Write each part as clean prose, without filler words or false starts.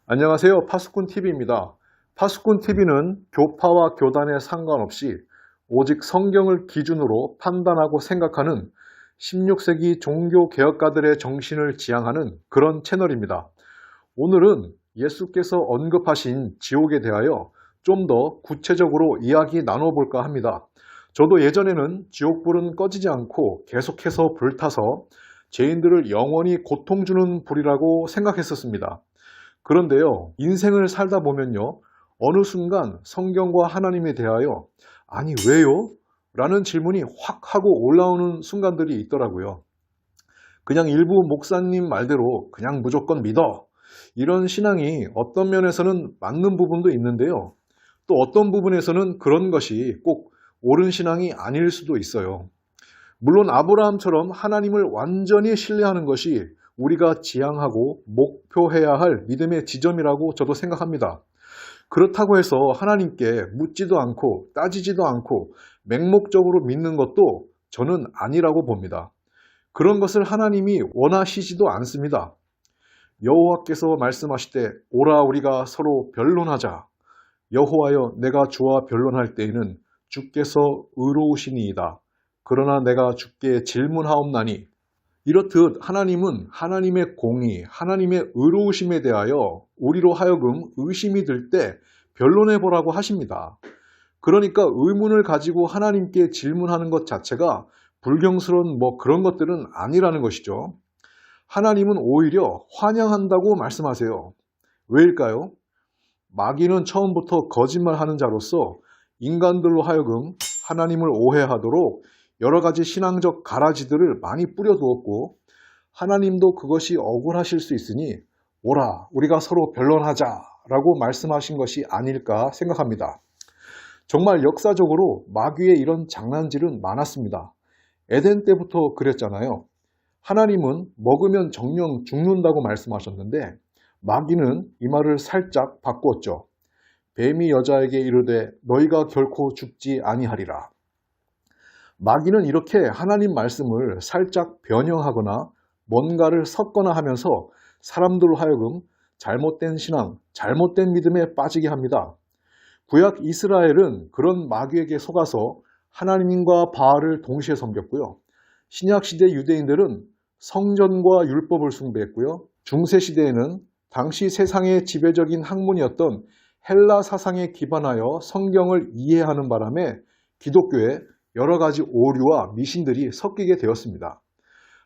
안녕하세요. 파수꾼TV입니다. 파수꾼TV는 교파와 교단에 상관없이 오직 성경을 기준으로 판단하고 생각하는 16세기 종교개혁가들의 정신을 지향하는 그런 채널입니다. 오늘은 예수께서 언급하신 지옥에 대하여 좀 더 구체적으로 이야기 나눠볼까 합니다. 저도 예전에는 지옥불은 꺼지지 않고 계속해서 불타서 죄인들을 영원히 고통 주는 불이라고 생각했었습니다. 그런데요, 인생을 살다 보면요, 어느 순간 성경과 하나님에 대하여 아니 왜요? 라는 질문이 확 하고 올라오는 순간들이 있더라고요. 그냥 일부 목사님 말대로 그냥 무조건 믿어. 이런 신앙이 어떤 면에서는 맞는 부분도 있는데요. 또 어떤 부분에서는 그런 것이 꼭 옳은 신앙이 아닐 수도 있어요. 물론 아브라함처럼 하나님을 완전히 신뢰하는 것이 우리가 지향하고 목표해야 할 믿음의 지점이라고 저도 생각합니다. 그렇다고 해서 하나님께 묻지도 않고 따지지도 않고 맹목적으로 믿는 것도 저는 아니라고 봅니다. 그런 것을 하나님이 원하시지도 않습니다. 여호와께서 말씀하시되 오라 우리가 서로 변론하자. 여호와여 내가 주와 변론할 때에는 주께서 의로우시니이다. 그러나 내가 주께 질문하옵나니 이렇듯 하나님은 하나님의 공의, 하나님의 의로우심에 대하여 우리로 하여금 의심이 들 때 변론해 보라고 하십니다. 그러니까 의문을 가지고 하나님께 질문하는 것 자체가 불경스러운 그런 것들은 아니라는 것이죠. 하나님은 오히려 환영한다고 말씀하세요. 왜일까요? 마귀는 처음부터 거짓말하는 자로서 인간들로 하여금 하나님을 오해하도록 여러 가지 신앙적 가라지들을 많이 뿌려두었고 하나님도 그것이 억울하실 수 있으니 오라 우리가 서로 변론하자 라고 말씀하신 것이 아닐까 생각합니다. 정말 역사적으로 마귀의 이런 장난질은 많았습니다. 에덴 때부터 그랬잖아요. 하나님은 먹으면 정령 죽는다고 말씀하셨는데 마귀는 이 말을 살짝 바꾸었죠. 뱀이 여자에게 이르되 너희가 결코 죽지 아니하리라. 마귀는 이렇게 하나님 말씀을 살짝 변형하거나 뭔가를 섞거나 하면서 사람들로 하여금 잘못된 신앙, 잘못된 믿음에 빠지게 합니다. 구약 이스라엘은 그런 마귀에게 속아서 하나님과 바알을 동시에 섬겼고요. 신약시대 유대인들은 성전과 율법을 숭배했고요. 중세시대에는 당시 세상의 지배적인 학문이었던 헬라 사상에 기반하여 성경을 이해하는 바람에 기독교에 여러 가지 오류와 미신들이 섞이게 되었습니다.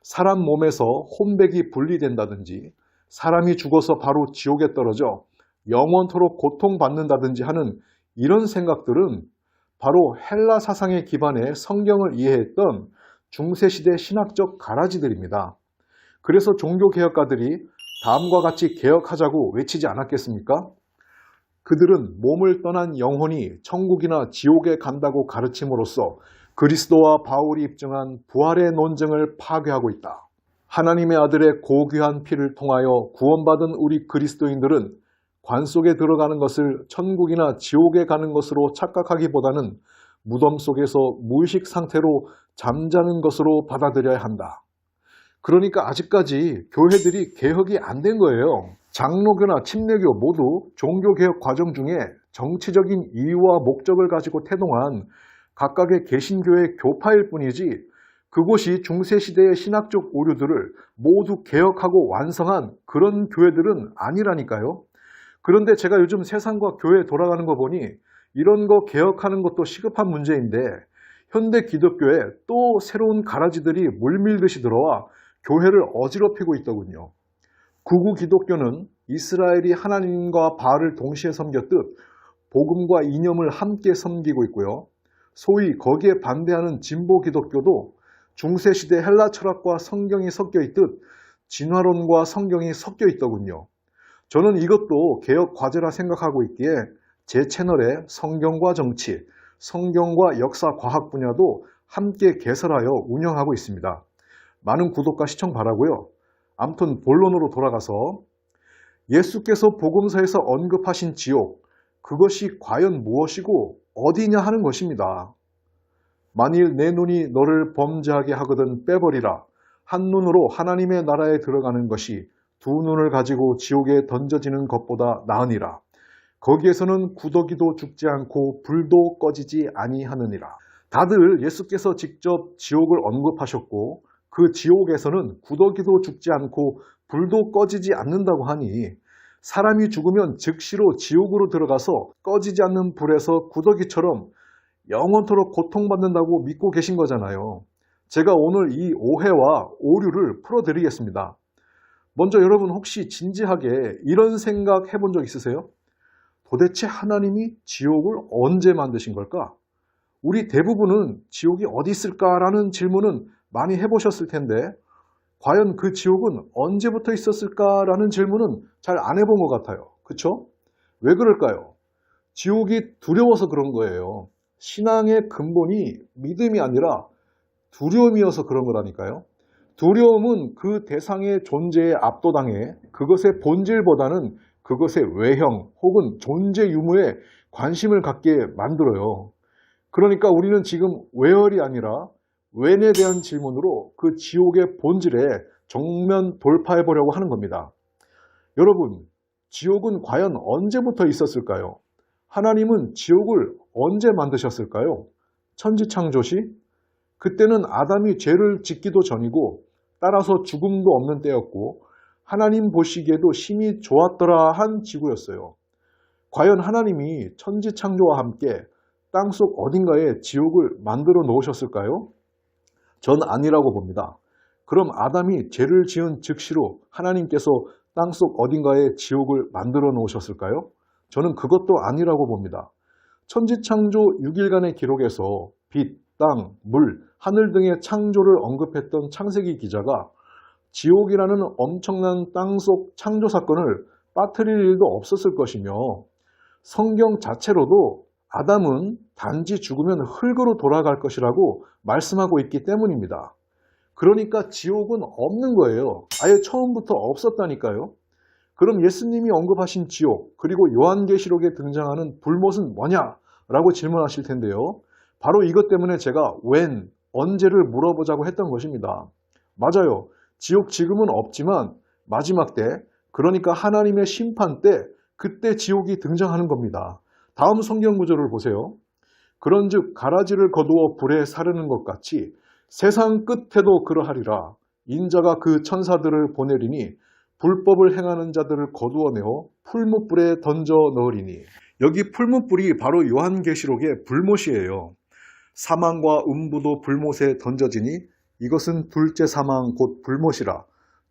사람 몸에서 혼백이 분리된다든지 사람이 죽어서 바로 지옥에 떨어져 영원토록 고통받는다든지 하는 이런 생각들은 바로 헬라 사상에 기반해 성경을 이해했던 중세시대 신학적 가라지들입니다. 그래서 종교개혁가들이 다음과 같이 개혁하자고 외치지 않았겠습니까? 그들은 몸을 떠난 영혼이 천국이나 지옥에 간다고 가르침으로써 그리스도와 바울이 입증한 부활의 논증을 파괴하고 있다. 하나님의 아들의 고귀한 피를 통하여 구원받은 우리 그리스도인들은 관 속에 들어가는 것을 천국이나 지옥에 가는 것으로 착각하기보다는 무덤 속에서 무의식 상태로 잠자는 것으로 받아들여야 한다. 그러니까 아직까지 교회들이 개혁이 안 된 거예요. 장로교나 침례교 모두 종교개혁 과정 중에 정치적인 이유와 목적을 가지고 태동한 각각의 개신교의 교파일 뿐이지 그곳이 중세시대의 신학적 오류들을 모두 개혁하고 완성한 그런 교회들은 아니라니까요. 그런데 제가 요즘 세상과 교회 돌아가는 거 보니 이런 거 개혁하는 것도 시급한 문제인데 현대 기독교에 또 새로운 가라지들이 물밀듯이 들어와 교회를 어지럽히고 있더군요. 구구 기독교는 이스라엘이 하나님과 바알을 동시에 섬겼듯 복음과 이념을 함께 섬기고 있고요. 소위 거기에 반대하는 진보 기독교도 중세시대 헬라 철학과 성경이 섞여 있듯 진화론과 성경이 섞여 있더군요. 저는 이것도 개혁 과제라 생각하고 있기에 제 채널에 성경과 정치, 성경과 역사 과학 분야도 함께 개설하여 운영하고 있습니다. 많은 구독과 시청 바라고요. 아무튼 본론으로 돌아가서 예수께서 복음서에서 언급하신 지옥, 그것이 과연 무엇이고 어디냐 하는 것입니다. 만일 내 눈이 너를 범죄하게 하거든 빼버리라. 한눈으로 하나님의 나라에 들어가는 것이 두 눈을 가지고 지옥에 던져지는 것보다 나으니라. 거기에서는 구더기도 죽지 않고 불도 꺼지지 아니하느니라. 다들 예수께서 직접 지옥을 언급하셨고 그 지옥에서는 구더기도 죽지 않고 불도 꺼지지 않는다고 하니 사람이 죽으면 즉시로 지옥으로 들어가서 꺼지지 않는 불에서 구더기처럼 영원토록 고통받는다고 믿고 계신 거잖아요. 제가 오늘 이 오해와 오류를 풀어드리겠습니다. 먼저 여러분 혹시 진지하게 이런 생각 해본 적 있으세요? 도대체 하나님이 지옥을 언제 만드신 걸까? 우리 대부분은 지옥이 어디 있을까라는 질문은 많이 해보셨을 텐데 과연 그 지옥은 언제부터 있었을까라는 질문은 잘 안 해본 것 같아요. 그쵸? 왜 그럴까요? 지옥이 두려워서 그런 거예요. 신앙의 근본이 믿음이 아니라 두려움이어서 그런 거라니까요. 두려움은 그 대상의 존재에 압도당해 그것의 본질보다는 그것의 외형 혹은 존재 유무에 관심을 갖게 만들어요. 그러니까 우리는 지금 where이 아니라 when에 대한 질문으로 그 지옥의 본질에 정면 돌파해 보려고 하는 겁니다. 여러분, 지옥은 과연 언제부터 있었을까요? 하나님은 지옥을 언제 만드셨을까요? 천지창조시? 그때는 아담이 죄를 짓기도 전이고 따라서 죽음도 없는 때였고 하나님 보시기에도 심히 좋았더라 한 지구였어요. 과연 하나님이 천지창조와 함께 땅속 어딘가에 지옥을 만들어 놓으셨을까요? 전 아니라고 봅니다. 그럼 아담이 죄를 지은 즉시로 하나님께서 땅속 어딘가에 지옥을 만들어 놓으셨을까요? 저는 그것도 아니라고 봅니다. 천지창조 6일간의 기록에서 빛, 땅, 물, 하늘 등의 창조를 언급했던 창세기 기자가 지옥이라는 엄청난 땅속 창조 사건을 빠뜨릴 일도 없었을 것이며 성경 자체로도 아담은 단지 죽으면 흙으로 돌아갈 것이라고 말씀하고 있기 때문입니다. 그러니까 지옥은 없는 거예요. 아예 처음부터 없었다니까요. 그럼 예수님이 언급하신 지옥 그리고 요한계시록에 등장하는 불못은 뭐냐? 라고 질문하실 텐데요. 바로 이것 때문에 제가 when, 언제를 물어보자고 했던 것입니다. 맞아요. 지옥 지금은 없지만 마지막 때, 그러니까 하나님의 심판 때 그때 지옥이 등장하는 겁니다. 다음 성경 구절을 보세요. 그런즉 가라지를 거두어 불에 사르는 것 같이 세상 끝에도 그러하리라. 인자가 그 천사들을 보내리니 불법을 행하는 자들을 거두어내어 풀무불에 던져 넣으리니. 여기 풀무불이 바로 요한계시록의 불못이에요. 사망과 음부도 불못에 던져지니 이것은 둘째 사망 곧 불못이라.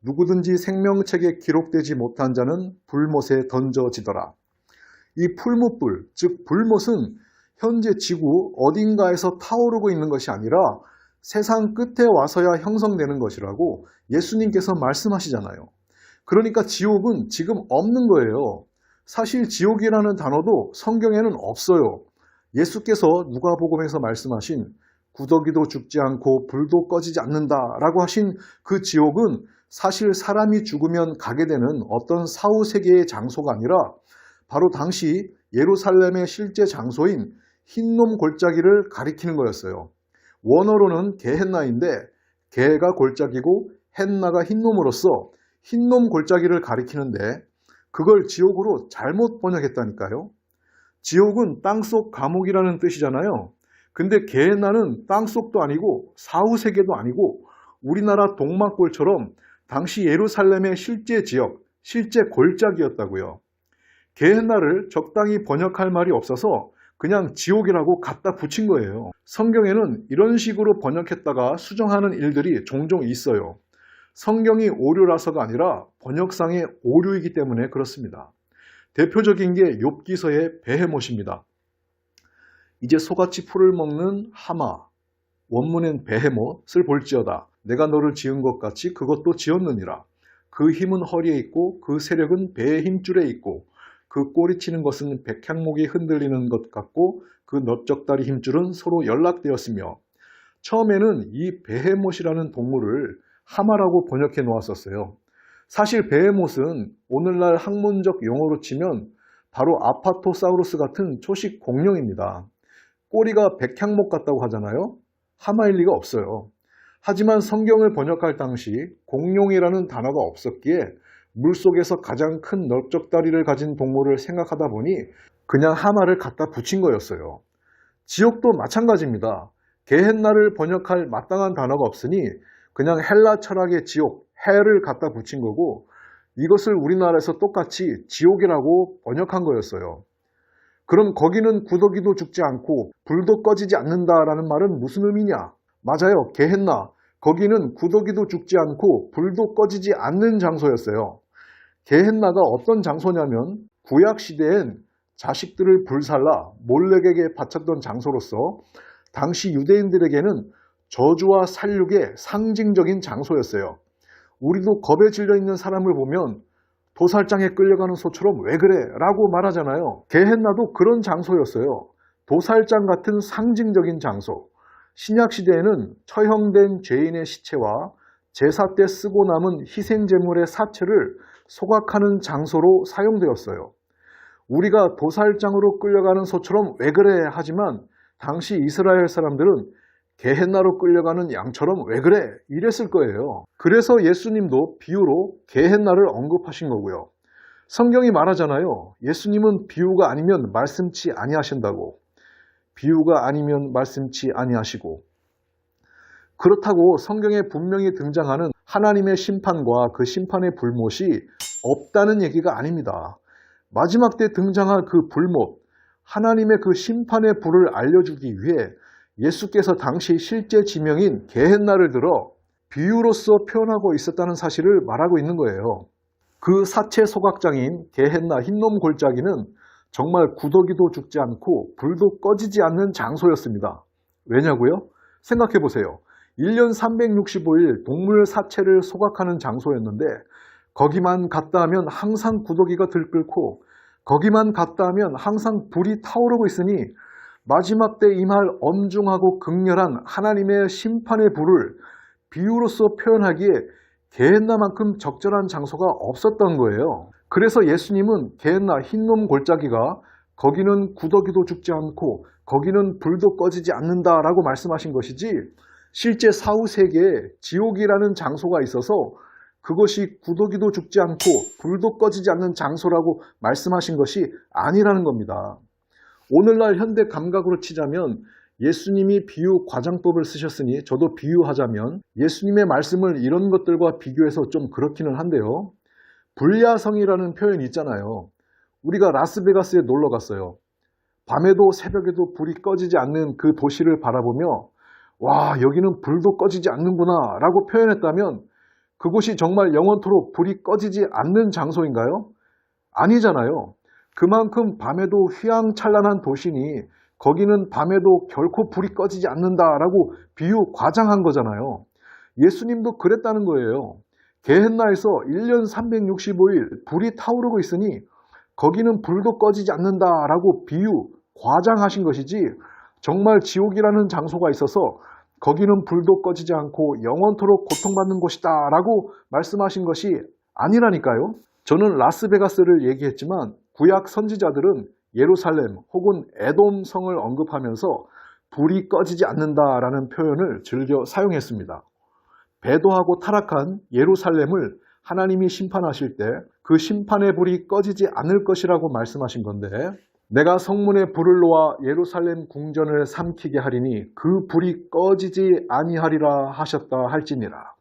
누구든지 생명책에 기록되지 못한 자는 불못에 던져지더라. 이 풀무불, 즉 불못은 현재 지구 어딘가에서 타오르고 있는 것이 아니라 세상 끝에 와서야 형성되는 것이라고 예수님께서 말씀하시잖아요. 그러니까 지옥은 지금 없는 거예요. 사실 지옥이라는 단어도 성경에는 없어요. 예수께서 누가복음에서 말씀하신 구더기도 죽지 않고 불도 꺼지지 않는다라고 하신 그 지옥은 사실 사람이 죽으면 가게 되는 어떤 사후세계의 장소가 아니라 바로 당시 예루살렘의 실제 장소인 흰놈 골짜기를 가리키는 거였어요. 원어로는 게헨나인데 게가 골짜기고 헨나가 흰놈으로서 흰놈 골짜기를 가리키는데 그걸 지옥으로 잘못 번역했다니까요. 지옥은 땅속 감옥이라는 뜻이잖아요. 근데 게헨나는 땅속도 아니고 사후세계도 아니고 우리나라 동막골처럼 당시 예루살렘의 실제 지역, 실제 골짜기였다고요. 게헨나를 적당히 번역할 말이 없어서 그냥 지옥이라고 갖다 붙인 거예요. 성경에는 이런 식으로 번역했다가 수정하는 일들이 종종 있어요. 성경이 오류라서가 아니라 번역상의 오류이기 때문에 그렇습니다. 대표적인 게 욥기서의 베헤못입니다. 이제 소같이 풀을 먹는 하마, 원문엔 베헤못을 볼지어다. 내가 너를 지은 것 같이 그것도 지었느니라. 그 힘은 허리에 있고 그 세력은 배의 힘줄에 있고 그 꼬리치는 것은 백향목이 흔들리는 것 같고 그 넓적다리 힘줄은 서로 연락되었으며. 처음에는 이 베헤못이라는 동물을 하마라고 번역해 놓았었어요. 사실 베헤못은 오늘날 학문적 용어로 치면 바로 아파토사우루스 같은 초식 공룡입니다. 꼬리가 백향목 같다고 하잖아요. 하마일 리가 없어요. 하지만 성경을 번역할 당시 공룡이라는 단어가 없었기에 물속에서 가장 큰 넓적다리를 가진 동물을 생각하다 보니 그냥 하마를 갖다 붙인 거였어요. 지옥도 마찬가지입니다. 게헨나를 번역할 마땅한 단어가 없으니 그냥 헬라 철학의 지옥, 헬을 갖다 붙인 거고, 이것을 우리나라에서 똑같이 지옥이라고 번역한 거였어요. 그럼 거기는 구더기도 죽지 않고 불도 꺼지지 않는다라는 말은 무슨 의미냐? 맞아요. 게헨나. 거기는 구더기도 죽지 않고 불도 꺼지지 않는 장소였어요. 게헨나가 어떤 장소냐면 구약시대엔 자식들을 불살라 몰렉에게 바쳤던 장소로서 당시 유대인들에게는 저주와 살육의 상징적인 장소였어요. 우리도 겁에 질려 있는 사람을 보면 도살장에 끌려가는 소처럼 왜 그래? 라고 말하잖아요. 게헨나도 그런 장소였어요. 도살장 같은 상징적인 장소. 신약시대에는 처형된 죄인의 시체와 제사 때 쓰고 남은 희생제물의 사체를 소각하는 장소로 사용되었어요. 우리가 도살장으로 끌려가는 소처럼 왜 그래? 하지만 당시 이스라엘 사람들은 게헨나로 끌려가는 양처럼 왜 그래? 이랬을 거예요. 그래서 예수님도 비유로 게헨나를 언급하신 거고요. 성경이 말하잖아요. 예수님은 비유가 아니면 말씀치 아니하신다고. 비유가 아니면 말씀치 아니하시고. 그렇다고 성경에 분명히 등장하는 하나님의 심판과 그 심판의 불못이 없다는 얘기가 아닙니다. 마지막 때 등장할 그 불못, 하나님의 그 심판의 불을 알려주기 위해 예수께서 당시 실제 지명인 게헨나를 들어 비유로서 표현하고 있었다는 사실을 말하고 있는 거예요. 그 사체 소각장인 게헨나 흰놈 골짜기는 정말 구더기도 죽지 않고 불도 꺼지지 않는 장소였습니다. 왜냐고요? 생각해 보세요. 1년 365일 동물 사체를 소각하는 장소였는데 거기만 갔다 하면 항상 구더기가 들끓고 거기만 갔다 하면 항상 불이 타오르고 있으니 마지막 때 임할 엄중하고 극렬한 하나님의 심판의 불을 비유로서 표현하기에 게헨나만큼 적절한 장소가 없었던 거예요. 그래서 예수님은 게헨나 흰놈 골짜기가 거기는 구더기도 죽지 않고 거기는 불도 꺼지지 않는다라고 말씀하신 것이지, 실제 사후 세계에 지옥이라는 장소가 있어서 그것이 구더기도 죽지 않고 불도 꺼지지 않는 장소라고 말씀하신 것이 아니라는 겁니다. 오늘날 현대 감각으로 치자면 예수님이 비유 과장법을 쓰셨으니 저도 비유하자면 예수님의 말씀을 이런 것들과 비교해서 좀 그렇기는 한데요. 불야성이라는 표현이 있잖아요. 우리가 라스베가스에 놀러 갔어요. 밤에도 새벽에도 불이 꺼지지 않는 그 도시를 바라보며 와, 여기는 불도 꺼지지 않는구나 라고 표현했다면 그곳이 정말 영원토록 불이 꺼지지 않는 장소인가요? 아니잖아요. 그만큼 밤에도 휘황찬란한 도시니 거기는 밤에도 결코 불이 꺼지지 않는다라고 비유 과장한 거잖아요. 예수님도 그랬다는 거예요. 게헨나에서 1년 365일 불이 타오르고 있으니 거기는 불도 꺼지지 않는다라고 비유 과장하신 것이지, 정말 지옥이라는 장소가 있어서 거기는 불도 꺼지지 않고 영원토록 고통받는 곳이다 라고 말씀하신 것이 아니라니까요. 저는 라스베가스를 얘기했지만 구약 선지자들은 예루살렘 혹은 에돔 성을 언급하면서 불이 꺼지지 않는다라는 표현을 즐겨 사용했습니다. 배도하고 타락한 예루살렘을 하나님이 심판하실 때 그 심판의 불이 꺼지지 않을 것이라고 말씀하신 건데, 내가 성문에 불을 놓아 예루살렘 궁전을 삼키게 하리니 그 불이 꺼지지 아니하리라 하셨다 할지니라.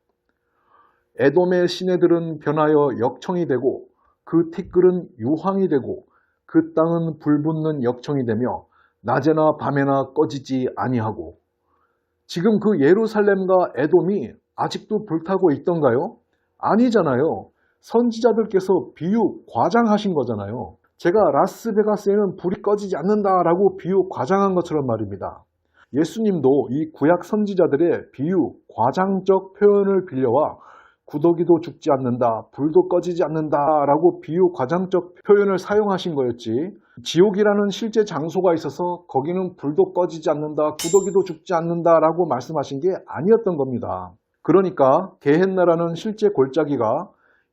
에돔의 시내들은 변하여 역청이 되고 그 티끌은 유황이 되고 그 땅은 불붙는 역청이 되며 낮에나 밤에나 꺼지지 아니하고. 지금 그 예루살렘과 에돔이 아직도 불타고 있던가요? 아니잖아요. 선지자들께서 비유 과장하신 거잖아요. 제가 라스베가스에는 불이 꺼지지 않는다라고 비유 과장한 것처럼 말입니다. 예수님도 이 구약 선지자들의 비유 과장적 표현을 빌려와 구더기도 죽지 않는다, 불도 꺼지지 않는다라고 비유 과장적 표현을 사용하신 거였지, 지옥이라는 실제 장소가 있어서 거기는 불도 꺼지지 않는다, 구더기도 죽지 않는다라고 말씀하신 게 아니었던 겁니다. 그러니까 게헨나라는 실제 골짜기가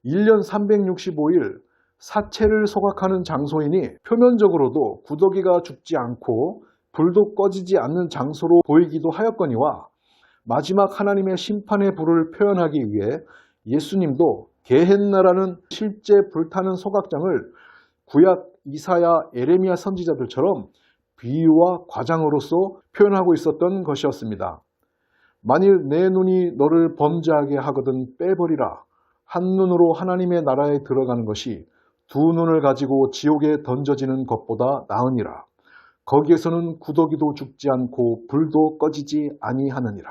1년 365일 사체를 소각하는 장소이니 표면적으로도 구더기가 죽지 않고 불도 꺼지지 않는 장소로 보이기도 하였거니와 마지막 하나님의 심판의 불을 표현하기 위해 예수님도 게헨나라는 실제 불타는 소각장을 구약 이사야, 에레미야 선지자들처럼 비유와 과장으로서 표현하고 있었던 것이었습니다. 만일 내 눈이 너를 범죄하게 하거든 빼버리라. 한 눈으로 하나님의 나라에 들어가는 것이 두 눈을 가지고 지옥에 던져지는 것보다 나으니라. 거기에서는 구더기도 죽지 않고 불도 꺼지지 아니하느니라.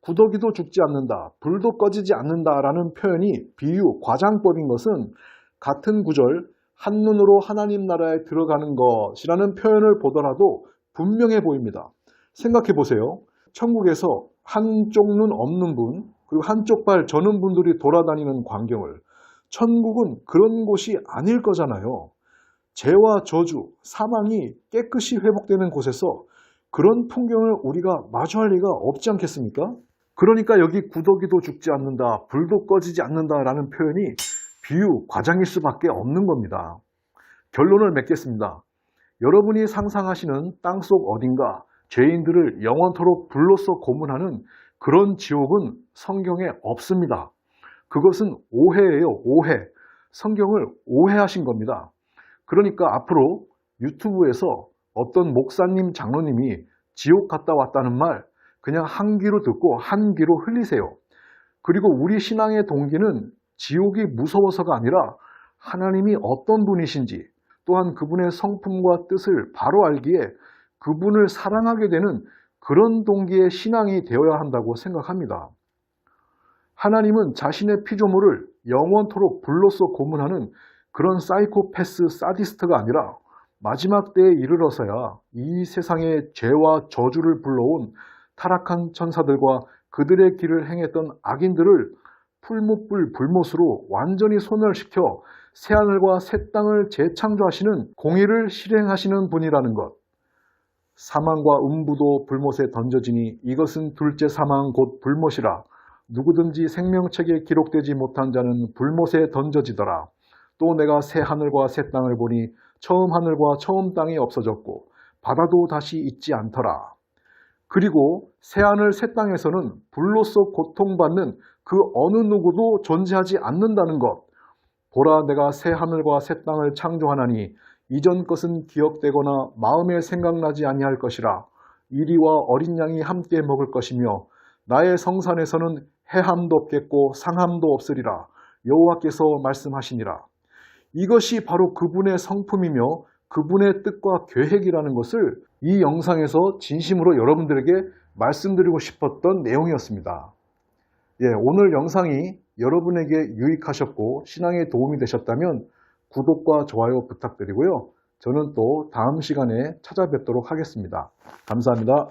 구더기도 죽지 않는다, 불도 꺼지지 않는다라는 표현이 비유, 과장법인 것은 같은 구절 한 눈으로 하나님 나라에 들어가는 것이라는 표현을 보더라도 분명해 보입니다. 생각해 보세요. 천국에서 한쪽 눈 없는 분, 그리고 한쪽 발 저는 분들이 돌아다니는 광경을, 천국은 그런 곳이 아닐 거잖아요. 죄와 저주, 사망이 깨끗이 회복되는 곳에서 그런 풍경을 우리가 마주할 리가 없지 않겠습니까? 그러니까 여기 구더기도 죽지 않는다, 불도 꺼지지 않는다라는 표현이 비유, 과장일 수밖에 없는 겁니다. 결론을 맺겠습니다. 여러분이 상상하시는 땅속 어딘가 죄인들을 영원토록 불로써 고문하는 그런 지옥은 성경에 없습니다. 그것은 오해예요, 오해. 성경을 오해하신 겁니다. 그러니까 앞으로 유튜브에서 어떤 목사님, 장로님이 지옥 갔다 왔다는 말 그냥 한 귀로 듣고 한 귀로 흘리세요. 그리고 우리 신앙의 동기는 지옥이 무서워서가 아니라 하나님이 어떤 분이신지, 또한 그분의 성품과 뜻을 바로 알기에 그분을 사랑하게 되는 그런 동기의 신앙이 되어야 한다고 생각합니다. 하나님은 자신의 피조물을 영원토록 불로써 고문하는 그런 사이코패스, 사디스트가 아니라 마지막 때에 이르러서야 이 세상의 죄와 저주를 불러온 타락한 천사들과 그들의 길을 행했던 악인들을 풀무불 불못으로 완전히 소멸시켜 새하늘과 새 땅을 재창조하시는 공의를 실행하시는 분이라는 것. 사망과 음부도 불못에 던져지니 이것은 둘째 사망 곧 불못이라. 누구든지 생명책에 기록되지 못한 자는 불못에 던져지더라. 또 내가 새 하늘과 새 땅을 보니 처음 하늘과 처음 땅이 없어졌고 바다도 다시 있지 않더라. 그리고 새 하늘 새 땅에서는 불로써 고통받는 그 어느 누구도 존재하지 않는다는 것. 보라, 내가 새 하늘과 새 땅을 창조하나니 이전 것은 기억되거나 마음에 생각나지 아니할 것이라. 이리와 어린 양이 함께 먹을 것이며 나의 성산에서는 해함도 없겠고 상함도 없으리라. 여호와께서 말씀하시니라. 이것이 바로 그분의 성품이며 그분의 뜻과 계획이라는 것을 이 영상에서 진심으로 여러분들에게 말씀드리고 싶었던 내용이었습니다. 오늘 영상이 여러분에게 유익하셨고 신앙에 도움이 되셨다면 구독과 좋아요 부탁드리고요. 저는 또 다음 시간에 찾아뵙도록 하겠습니다. 감사합니다.